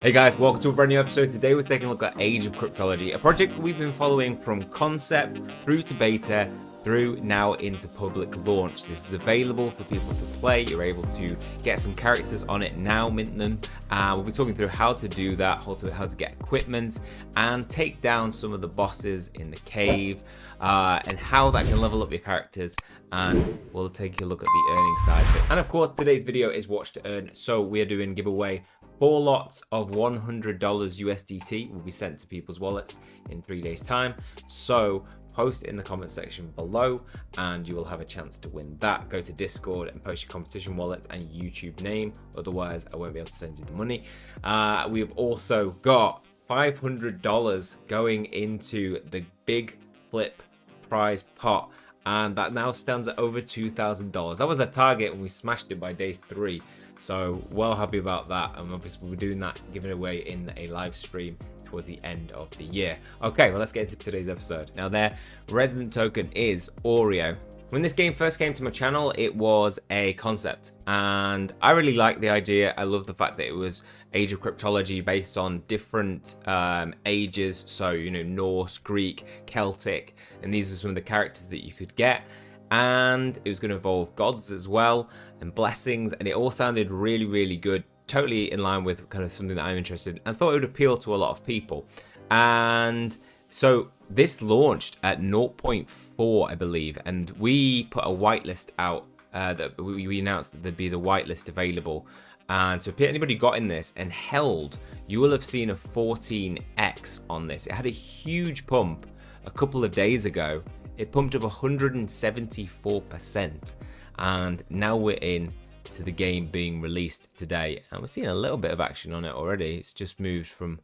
Hey guys, welcome to a brand new episode. Today we're taking a look at Age of Cryptology, a project we've been following from concept through to beta, through now into public launch. This is available for people to play. You're able to get some characters on it now, mint them. We'll be talking through how to do that, how to get equipment, and take down some of the bosses in the cave, and how that can level up your characters. And we'll take a look at the earning side of it. And of course, today's video is watch to earn. So we are doing giveaway. 4 lots of $100 USDT will be sent to people's wallets in 3 days time. So post it in the comment section below and you will have a chance to win that. Go to Discord and post your competition wallet and YouTube name. Otherwise, I won't be able to send you the money. We've also got $500 going into the big flip prize pot. And that now stands at over $2,000. That was a target and we smashed it by day 3. So well happy about that, and obviously we're doing that, giving away in a live stream towards the end of the year. Okay, well let's get into today's episode. Now their resident token is Oreo. When this game first came to my channel, it was a concept, and I really liked the idea. I love the fact that it was Age of Cryptology based on different ages, so you know, Norse, Greek, Celtic, and these are some of the characters that you could get. And it was going to involve gods as well and blessings, and it all sounded really good, totally in line with kind of something that I'm interested in and thought it would appeal to a lot of people. And so this launched at 0.4 I believe, and we put a whitelist out that we announced that there'd be the whitelist available. And so if anybody got in this and held, you will have seen a 14x on this. It had a huge pump a couple of days ago. It pumped up 174%, and now we're in to the game being released today, and we're seeing a little bit of action on it already. It's just moved from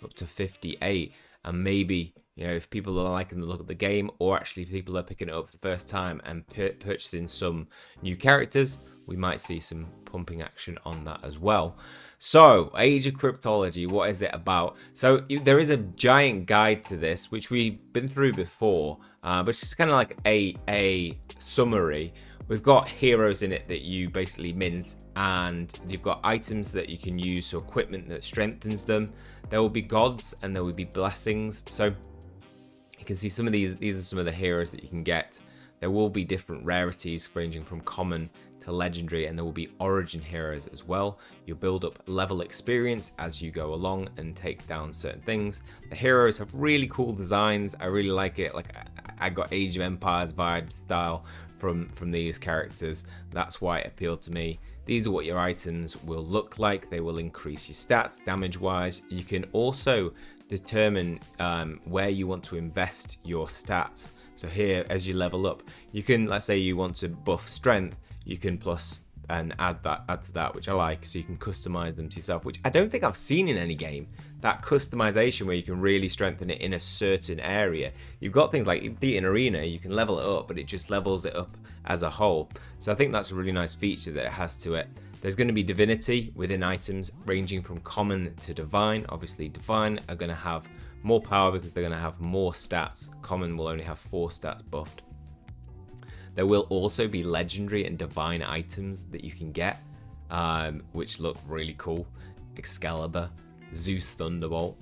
up to 58, and maybe, you know, if people are liking the look of the game, or actually people are picking it up for the first time and purchasing some new characters, we might see some pumping action on that as well. So, Age of Cryptology, what is it about? So, there is a giant guide to this, which we've been through before, but it's kind of like a summary. We've got heroes in it that you basically mint, and you've got items that you can use, so equipment that strengthens them. There will be gods and there will be blessings. So, you can see some of these are some of the heroes that you can get. There will be different rarities ranging from common to legendary, and there will be origin heroes as well. You'll build up level experience as you go along and take down certain things. The heroes have really cool designs. I really like it. Like, I got Age of Empires vibe style from these characters. That's why it appealed to me. These are what your items will look like. They will increase your stats damage wise. You can also determine where you want to invest your stats. So here, as you level up, you can, let's say you want to buff strength, you can plus and add to that, which I like. So you can customize them to yourself, which I don't think I've seen in any game. That customization where you can really strengthen it in a certain area. You've got things like the in arena, you can level it up, but it just levels it up as a whole. So I think that's a really nice feature that it has to it. There's going to be divinity within items ranging from common to divine. Obviously divine are going to have more power because they're going to have more stats. Common will only have 4 stats buffed. There will also be legendary and divine items that you can get, which look really cool. Excalibur, Zeus Thunderbolt.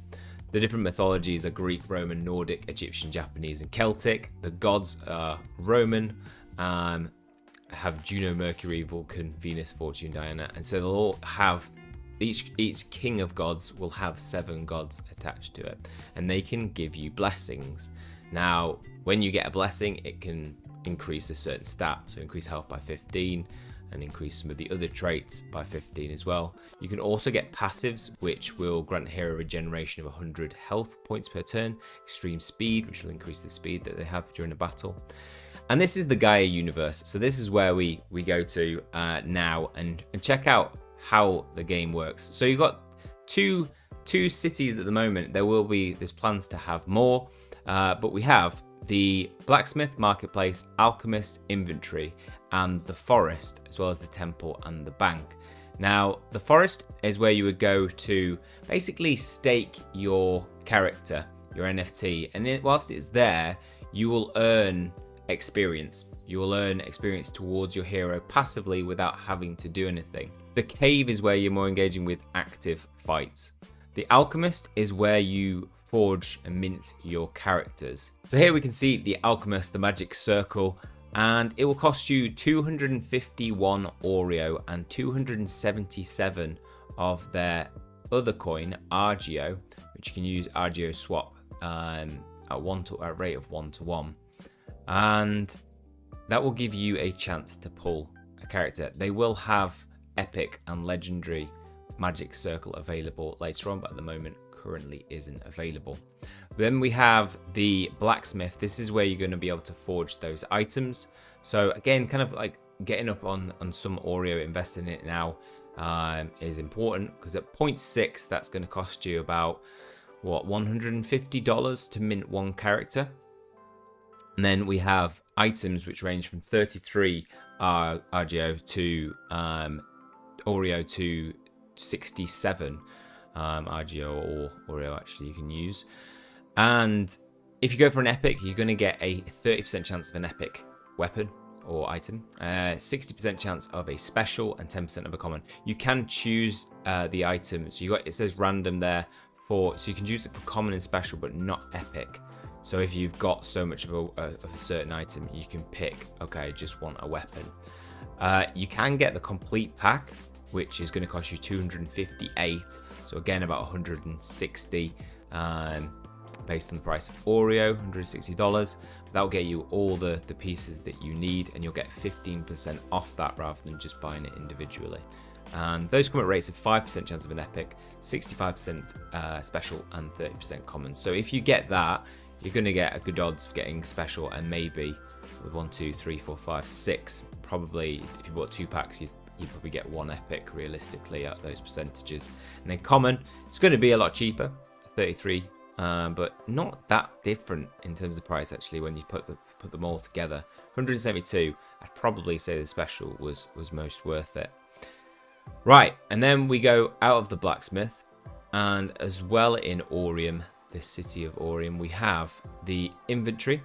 The different mythologies are Greek, Roman, Nordic, Egyptian, Japanese, and Celtic. The gods are Roman, have Juno, Mercury, Vulcan, Venus, Fortune, Diana, and so they'll all have, each king of gods will have 7 gods attached to it, and they can give you blessings. Now, when you get a blessing, it can increase a certain stat, so increase health by 15 and increase some of the other traits by 15 as well. You can also get passives, which will grant hero regeneration of 100 health points per turn, extreme speed, which will increase the speed that they have during a battle. And this is the Gaia universe, so this is where we go to now and check out how the game works. So you've got two cities at the moment. There's plans to have more, but we have the blacksmith, marketplace, alchemist, inventory, and the forest, as well as the temple and the bank. Now, the forest is where you would go to basically stake your character, your NFT, and whilst it's there, you will earn experience. You will earn experience towards your hero passively without having to do anything. The cave is where you're more engaging with active fights. The Alchemist is where you forge and mint your characters. So here we can see the Alchemist, the magic circle, and it will cost you 251 Oreo and 277 of their other coin, Argeo, which you can use Argeo swap at rate of 1-to-1, and that will give you a chance to pull a character. They will have epic and legendary magic circle available later on, but at the moment currently isn't available. Then we have the blacksmith. This is where you're going to be able to forge those items. So again, kind of like getting up on some Oreo, investing in it now is important, because at 0.6 that's going to cost you about $150 to mint one character. And then we have items which range from 33 Argeo to Oreo to 67 Argeo or Oreo actually you can use. And if you go for an epic, you're going to get a 30% chance of an epic weapon or item, 60% chance of a special, and 10% of a common. You can choose the item. So it says random there so you can use it for common and special, but not epic. So if you've got so much of a certain item, you can pick, okay, just want a weapon. You can get the complete pack, which is going to cost you 258. So again, about 160 based on the price of Oreo, $160. That'll get you all the pieces that you need, and you'll get 15% off that rather than just buying it individually. And those come at rates of 5% chance of an epic, 65% special, and 30% common. So if you get that, you're going to get a good odds of getting special, and maybe with 1, 2, 3, 4, 5, 6, probably if you bought 2 packs, you'd probably get 1 epic realistically at those percentages. And then common, it's going to be a lot cheaper, 33, but not that different in terms of price actually when you put them all together. 172, I'd probably say the special was most worth it. Right, and then we go out of the blacksmith, and as well in Orium, this city of Orium, we have the inventory.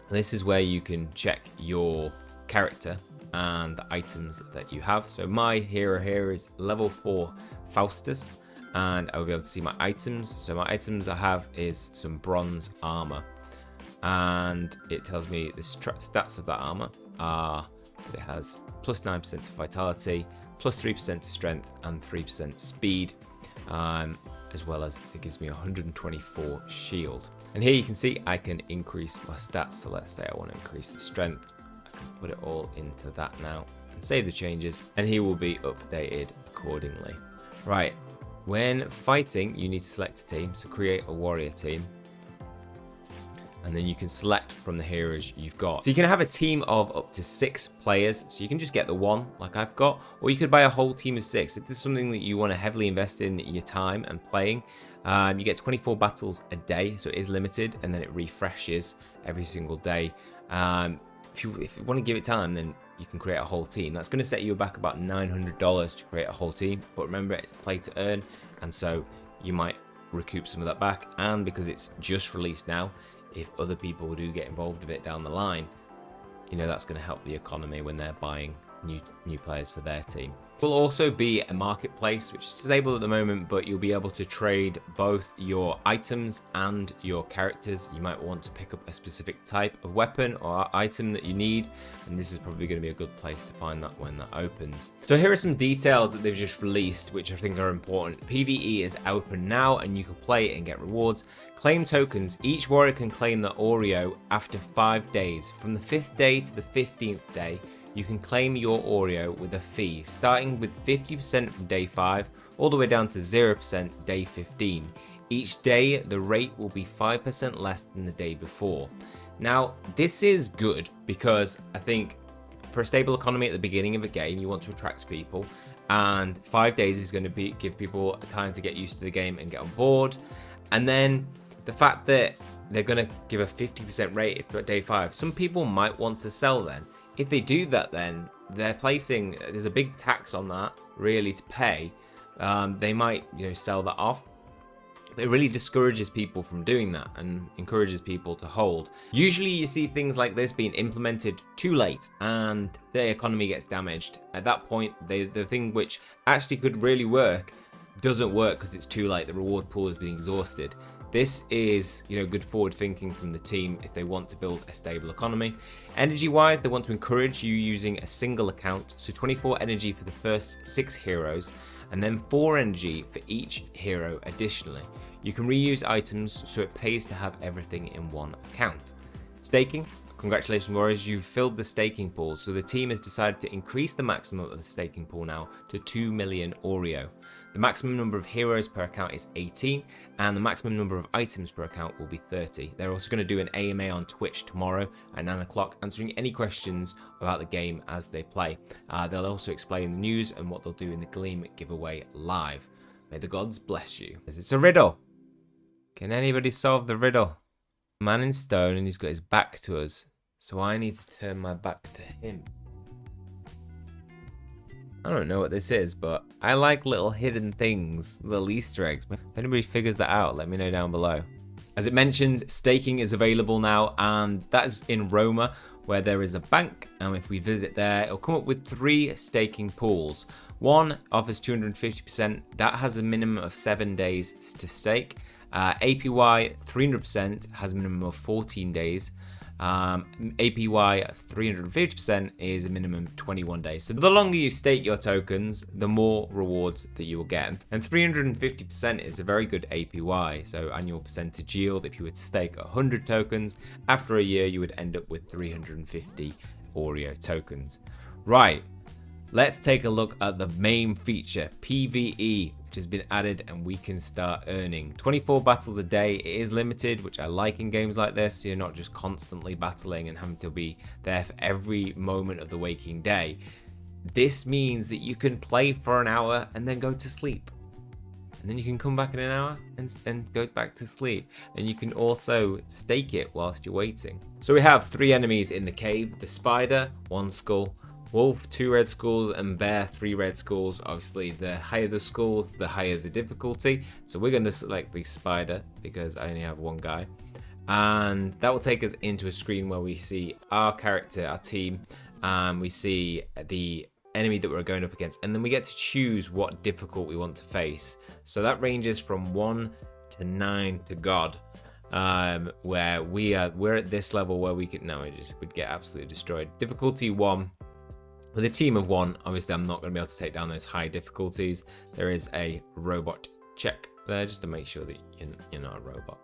This is where you can check your character and the items that you have. So my hero here is level 4 Faustus, and I'll be able to see my items. So my items I have is some bronze armor, and it tells me the stats of that armor are that it has plus 9% to vitality, plus 3% to strength, and 3% speed, as well as it gives me 124 shield. And here you can see I can increase my stats. So let's say I want to increase the strength. I can put it all into that now and save the changes, and he will be updated accordingly. Right, when fighting, you need to select a team. So create a warrior team, and then you can select from the heroes you've got. So you can have a team of up to 6 players. So you can just get the one like I've got, or you could buy a whole team of 6. If this is something that you want to heavily invest in your time and playing, you get 24 battles a day, so it is limited, and then it refreshes every single day. If you want to give it time, then you can create a whole team. That's going to set you back about $900 to create a whole team, but remember, it's play to earn, and so you might recoup some of that back. And because it's just released now, if other people do get involved with it down the line, you know, that's going to help the economy when they're buying new players for their team. Will also be a marketplace, which is disabled at the moment, but you'll be able to trade both your items and your characters. You might want to pick up a specific type of weapon or item that you need, and this is probably going to be a good place to find that when that opens. So here are some details that they've just released, which I think are important. PvE is open now, and you can play and get rewards. Claim tokens. Each warrior can claim the Oreo after 5 days. From the 5th day to the 15th day, you can claim your Oreo with a fee, starting with 50% from day 5, all the way down to 0% day 15. Each day, the rate will be 5% less than the day before. Now, this is good because I think for a stable economy at the beginning of a game, you want to attract people, and 5 days is going to give people time to get used to the game and get on board. And then the fact that they're going to give a 50% rate for day 5, some people might want to sell then. If they do that, then there's a big tax on that really to pay. They might, sell that off. But it really discourages people from doing that and encourages people to hold. Usually you see things like this being implemented too late and the economy gets damaged. At that point, the thing which actually could really work doesn't work because it's too late. The reward pool has been exhausted. This is, good forward thinking from the team if they want to build a stable economy. Energy wise, they want to encourage you using a single account, so 24 energy for the first 6 heroes, and then 4 energy for each hero additionally. You can reuse items, so it pays to have everything in one account. Staking. Congratulations, Warriors, you've filled the staking pool, so the team has decided to increase the maximum of the staking pool now to 2 million Oreo. The maximum number of heroes per account is 18, and the maximum number of items per account will be 30. They're also going to do an AMA on Twitch tomorrow at 9 o'clock, answering any questions about the game as they play. They'll also explain the news and what they'll do in the Gleam giveaway live. May the gods bless you. It's a riddle. Can anybody solve the riddle? Man in stone, and he's got his back to us, so I need to turn my back to him. I don't know what this is, but I like little hidden things, little Easter eggs. If anybody figures that out, let me know down below. As it mentioned, staking is available now, and that is in Roma, where there is a bank, and if we visit there, it'll come up with 3 staking pools. One offers 250%, that has a minimum of 7 days to stake. APY 300% has a minimum of 14 days. APY 350% is a minimum 21 days. So the longer you stake your tokens, the more rewards that you will get. And 350% is a very good APY, so annual percentage yield. If you would stake 100 tokens, after a year you would end up with 350 Oreo tokens. Right, let's take a look at the main feature, PvE, which has been added, and we can start earning 24 battles a day. It is limited, which I like in games like this, so you're not just constantly battling and having to be there for every moment of the waking day. This means that you can play for an hour and then go to sleep, and then you can come back in an hour and go back to sleep, and you can also stake it whilst you're waiting. So we have 3 enemies in the cave: the spider, 1 skull, wolf, 2 red skulls, and bear, 3 red skulls. Obviously, the higher the skulls, the higher the difficulty. So we're going to select the spider because I only have 1 guy. And that will take us into a screen where we see our character, our team, and we see the enemy that we're going up against. And then we get to choose what difficult we want to face. So that ranges from 1 to 9 to God. Where we're at this level where we would get absolutely destroyed. Difficulty 1. With a team of 1, obviously I'm not going to be able to take down those high difficulties. There is a robot check there just to make sure that you're not a robot.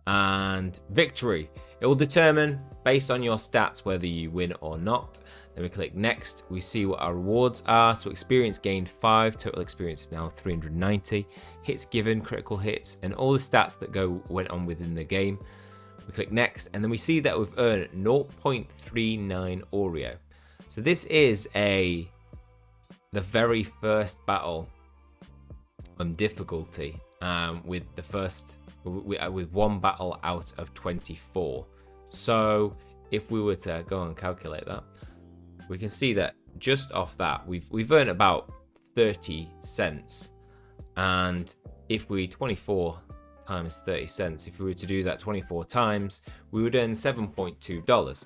And victory. It will determine based on your stats whether you win or not. Then we click next. We see what our rewards are. So experience gained 5, total experience is now 390. Hits given, critical hits, and all the stats that went on within the game. We click next, and then we see that we've earned 0.39 Oreo. So this is the very first battle on difficulty, with 1 battle out of 24. So if we were to go and calculate that, we can see that just off that we've earned about 30 cents. And if we 24 times 30 cents, if we were to do that 24 times, we would earn $7.2.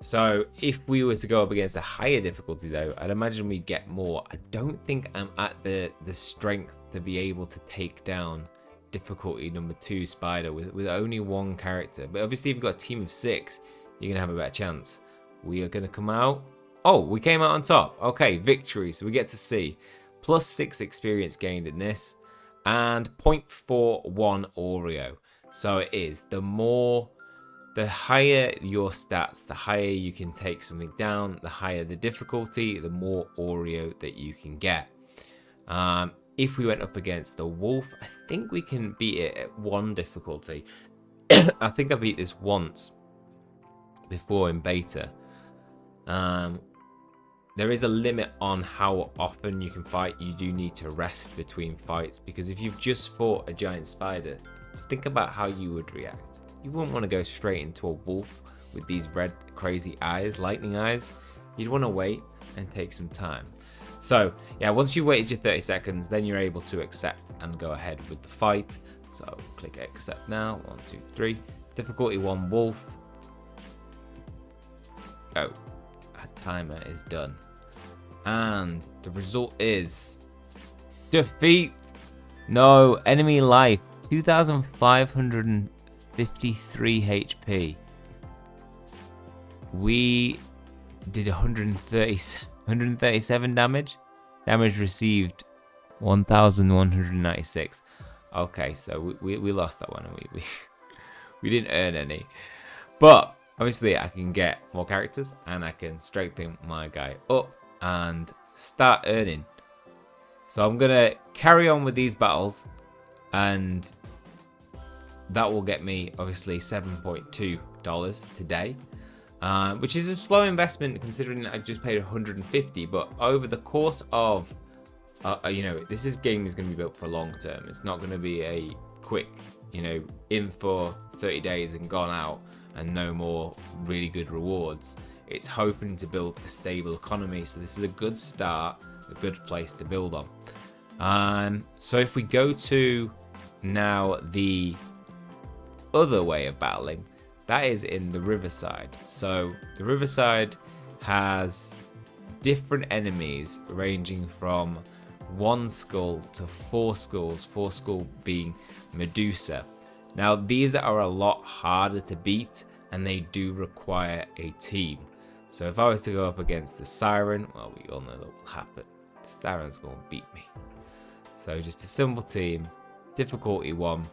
So if we were to go up against a higher difficulty though, I'd imagine we'd get more. I don't think I'm at the strength to be able to take down difficulty number 2 spider with only 1 character. But obviously if you've got a team of 6, you're going to have a better chance. We are going to come out. Oh, we came out on top. Okay, victory. So we get to see plus 6 experience gained in this and 0.41 Oreo. So it is the higher your stats, the higher you can take something down, the higher the difficulty, the more Oreo that you can get. If we went up against the wolf, I think we can beat it at 1 difficulty. I think I beat this once before in beta. There is a limit on how often you can fight. You do need to rest between fights, because if you've just fought a giant spider, just think about how you would react. You wouldn't want to go straight into a wolf with these red crazy eyes, lightning eyes. You'd want to wait and take some time. So yeah, once you've waited your 30 seconds, then you're able to accept and go ahead with the fight. So click accept now. 1, 2, 3. Difficulty 1 wolf. Go. Our timer is done. And the result is defeat. No, enemy life, 2,553 HP. We did 137 damage. Damage received 1,196. Okay, so we lost that one. We didn't earn any. But obviously I can get more characters and I can strengthen my guy up and start earning. So I'm going to carry on with these battles, and that will get me obviously $7.2 today, which is a slow investment considering I just paid 150. But over the course of, this game is going to be built for long term. It's not going to be a quick, in for 30 days and gone out and no more really good rewards. It's hoping to build a stable economy. So this is a good start, a good place to build on. So if we go to now the other way of battling, that is in the riverside. So the riverside has different enemies ranging from 1 skull to 4 skulls, 4 skull being Medusa. Now these are a lot harder to beat and they do require a team. So if I was to go up against the Siren, well, we all know that will happen. The Siren's going to beat me. So just a simple team, difficulty 1,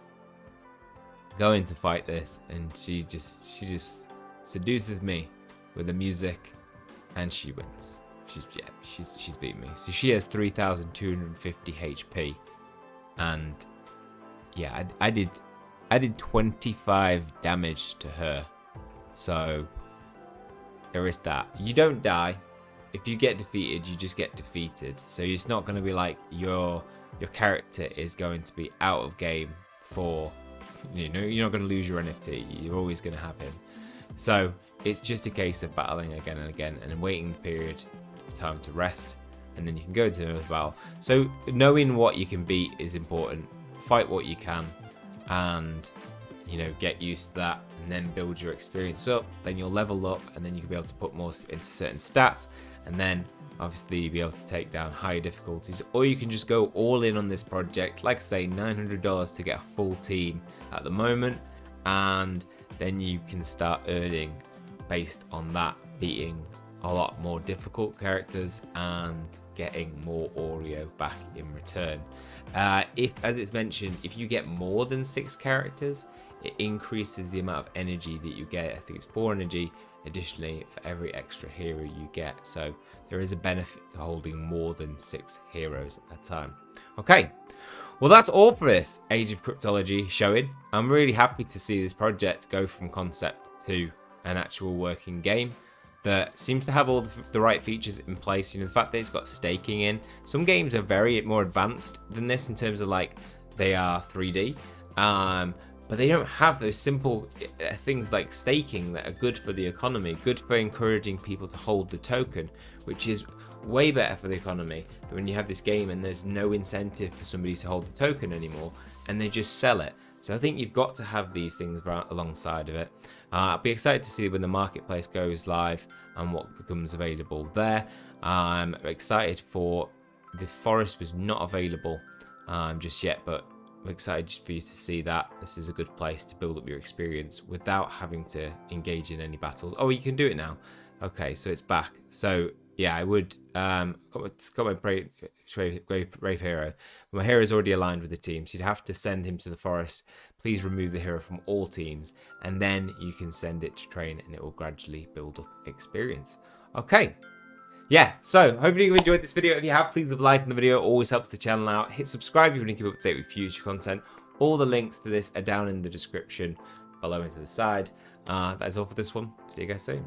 going to fight this, and she just seduces me with the music, and she wins. She's beat me. So she has 3,250 HP, and yeah, I did 25 damage to her. So there is that. You don't die. If you get defeated, you just get defeated. So it's not going to be like your character is going to be out of game for, you're not going to lose your NFT. You're always going to have him. So it's just a case of battling again and again, and then waiting the period of time to rest, and then you can go to another battle. So knowing what you can beat is important. Fight what you can, and get used to that, and then build your experience up. Then you'll level up, and then you can be able to put more into certain stats, and then obviously you'll be able to take down higher difficulties. Or you can just go all in on this project, like I say, $900 to get a full team at the moment, and then you can start earning based on that, beating a lot more difficult characters and getting more Oreo back in return. If, as it's mentioned, if you get more than 6 characters, it increases the amount of energy that you get. I think it's 4 energy additionally for every extra hero you get. So there is a benefit to holding more than 6 heroes at a time. Okay, well that's all for this Age of Cryptology showing. I'm really happy to see this project go from concept to an actual working game that seems to have all the right features in place. The fact that it's got staking in. Some games are very more advanced than this in terms of like they are 3D, but they don't have those simple things like staking that are good for the economy, good for encouraging people to hold the token, which is way better for the economy than when you have this game and there's no incentive for somebody to hold the token anymore and they just sell it. So I think you've got to have these things alongside of it. I'll be excited to see when the marketplace goes live and what becomes available there. I'm excited for the forest was not available just yet, but I'm excited for you to see that. This is a good place to build up your experience without having to engage in any battles. Oh, you can do it now. Okay, so it's back. So yeah, I would got my brave hero. My hero is already aligned with the team, so you'd have to send him to the forest. Please remove the hero from all teams, and then you can send it to train, and it will gradually build up experience. Okay. Yeah, so hopefully you enjoyed this video. If you have, please leave a like on the video. It always helps the channel out. Hit subscribe if you want to keep up to date with future content. All the links to this are down in the description below and to the side. That is all for this one. See you guys soon.